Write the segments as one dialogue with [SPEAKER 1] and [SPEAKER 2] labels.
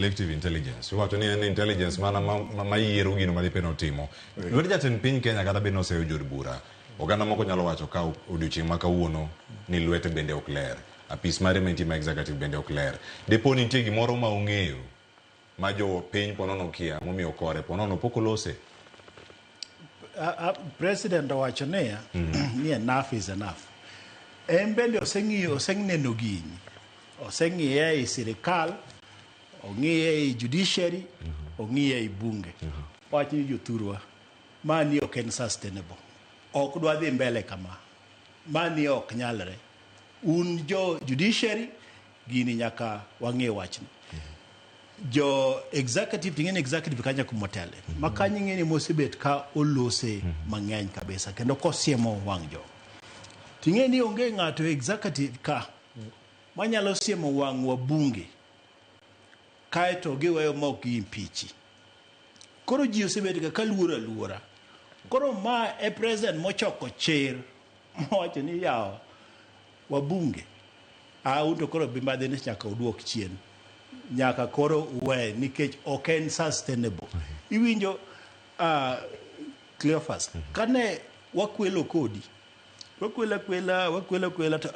[SPEAKER 1] Collective intelligence. Wacho ni en intelligence mana ma yiero gino ma dipeno timo. Lwet jatend piny Kenya kata beno seyo jood bura. Oganda moko nyalo wacho ka odiochieng' ma kawuono ni lwete bende ok ler. Apis mare ma executive bende ok ler. Depo nitie gimoro ma ong'eyo ma jo piny ponono kia momiyo kore ponono pok olose.
[SPEAKER 2] President owacho ni enough is enough. En bende oseneno gini. Oseng'iye e sirikal, ong'iye e judiciary, ong'iye e bunge. Wacho ni jothurwa, mani ok en sustainable. Ok dwa dhi mbele kama. Mani ok nyalre. Un jo judiciary, gini nyaka wang'e wachni. Jo executive, ting'en executive kanya kumotele. Makanyi ng'eni mosebet ka olose mang'eny kabisa. Kendo kosiemo wang' jo. Ting'eni onge ng'ato executive ka manyalo siemo wang' wabunge. Kaeto giweyo mok gi impeach. Koro ji osebet ka luora. Koro ma e president mochoko chir. Mowacho ni yawa wabunge. Unto koro bimbadhe ni nyaka uduok chien. Nyaka koro uwe nikech ok en sustainable. Iwinjo Cleophas. Kane wakwelo kodi. Wakwela to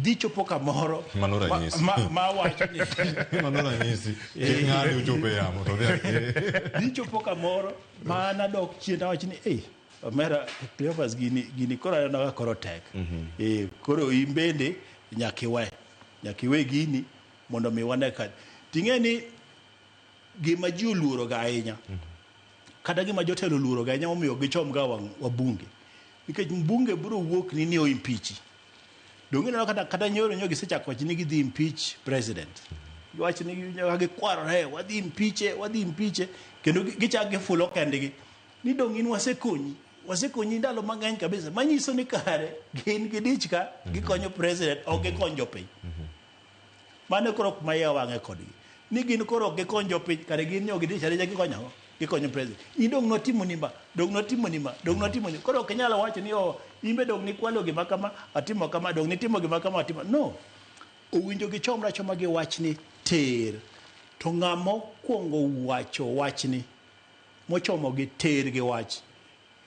[SPEAKER 2] dicho poka moro
[SPEAKER 1] manora nyisi
[SPEAKER 2] ma wacho ni
[SPEAKER 1] manora nyisi ng'ani uchope yamo to
[SPEAKER 2] dicho poka moro mana dok chien wacho ni omera Cleophas gini koro aneno koro tek koro imbende nyaka iwe gini mondo mi wane ka ting'eni gima ji oluoro ga ahinya kata gima jotelo oluoro ga ahinya momiyo gichom ga wabunge nikech mbunge biro wuok ni o impeach. Donge no kata nyoro nyogi sechako wacho ni gidhi impeach president. Giwacho ni gikwarore wadhi impeach kendo gichak gifulo kendgi. Ni dong in wasekonyi ndalo mang'eny kabisa. Manyiso ni kare gin gidich ka gikonyo president ok gikonyo piny. Mane koro kuma wang'e kodgi. Ni gin koro gikonyo jopiny kare gin nyo gidich areja gikonyo president. Idong notimo nimba. Koro kenyala wacho ni imbe dong ni kwalo gima kama atimo kama dong nitimo gima kama atimo. No. Owinjo gichomra choma gi wachni ter. To ng'amo kuongo wacho wachni mochomo gi ter gi wach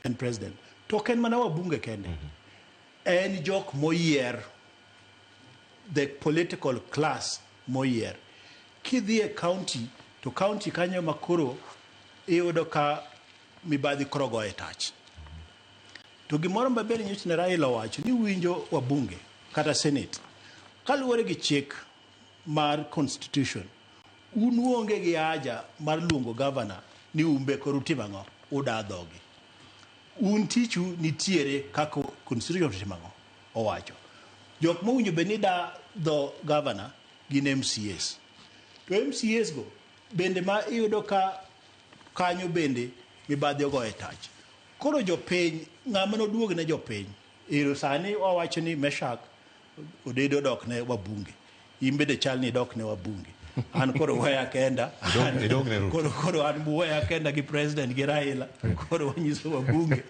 [SPEAKER 2] en president. To ken mana wabunge kende. En jok moyier. The political class moyier. Kidhi e county to county kanyo makoro iyudo ka mibadhi koro go e tach. To gimoro mabende nyoch ne Raila wacho ni winjo wabunge kata senate kaluwore gi chik mar constitution un uonge gi haja mar luongo governor ni umbe koro timang'o udadhogi. Un tichu nitiere kako constitution timang'o owacho. Jok mowinjo be ni da dho governor gin MCAs. To MCAs go bende ma iyudo ka kanyo bende mibadhi ogo e tach. Koro jopiny ng'ama noduog ne jopiny. Iro sani wawacho ni Meshak odedo dok ne wabunge. Imbede chal ni dok ne wabunge. An koro weya kenda. Koro an weya kenda gi president gi Raila. Koro wanyiso wabunge.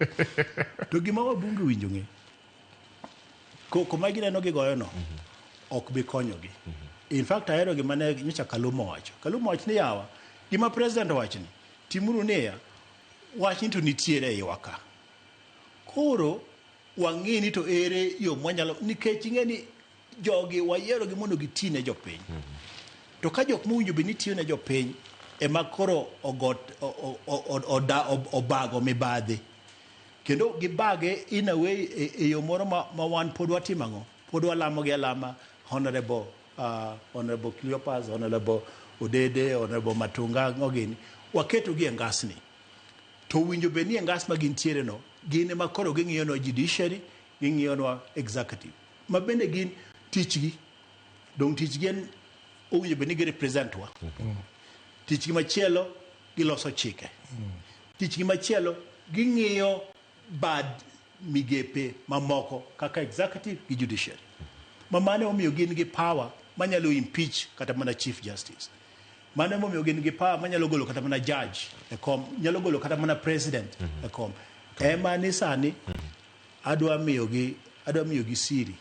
[SPEAKER 2] To gima wabunge winjo ng'e. Kuma gineno gigoyo no ok bi konyogi. In fact ahero gima ne nyocha Kaluma wacho. Kaluma wacho ni yawa gima president wacho ni timuru neya wachni to nitiere iwaka. Koro wang'eni to ere yo mwanyalo nikech ing'eni jogi wayiero gi mondo gitine jopiny. To ka jok mowinjo be nitiyo ne jopiny ema koro obago mibadhi. Kendo gibage in a way e yo moro ma wan pod watimang'o. Pod walamo gi alama honorable Cleophas, honorable Odede, honorable Matunga ngogini. Waketo gi ngasni. To winjo be ni ngas ma gintiere no gin ema koro ging'iyo no judiciary ging'iyo no executive ma bende gin tichgi dong tichgi en owinjo be ni gi represent wa tichgi machielo giloso chike tichgi machielo ging'iyo bad migepe mamoko kaka executive gi judiciary mane omiyo gin gi power manyalo impeach kata mana chief justice. Mane momiyo gin gi power manyalo golo kata mana judge e kom, nyalo golo kata mana president e kom. Ema ni sani adwa miyo gi siri.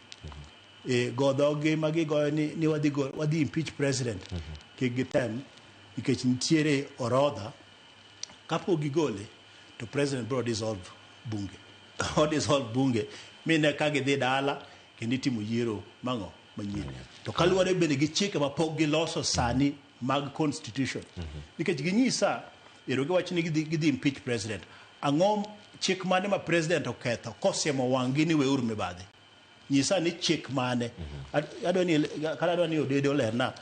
[SPEAKER 2] Godhogi ma gigoyo ni wadhi impeach president. Kik gitem nikech nitiere orodha kapok gigole to president bro dissolve bunge dissolve bunge mine ka gidhi dala kendo itimo yiero mang'o manyien to kaluwore bende gi chike mapok giloso sani mag constitution nikech ginyisa ero giwach ni gidhi impeach president ang'o chik mane ma president oketho kosiemo wang'gi ni weuru mibadhi nyisa ni chik mane adwa ni odede olerna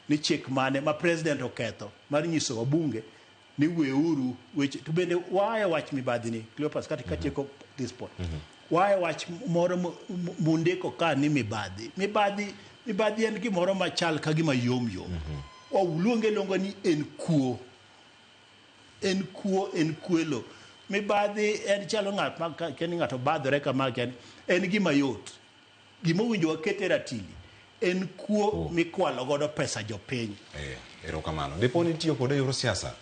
[SPEAKER 2] ni chik mane ma president oketho mar nyiso wabunge ni weuru weche to bende waye wach mibadhi ni Cleopas kati tieko this point waye wach moro mundeko ka ni mibadhi en gimoro machal ka gima yom oluonge longo ni en kuelo mibadhi en chalo ng'at ma keni ng'ato badhore kama en gima yot gima winjo wakete ratili en kuo mikwalo godo pesa jopiny
[SPEAKER 1] erokamano dipo ni tiyo kode yor siasa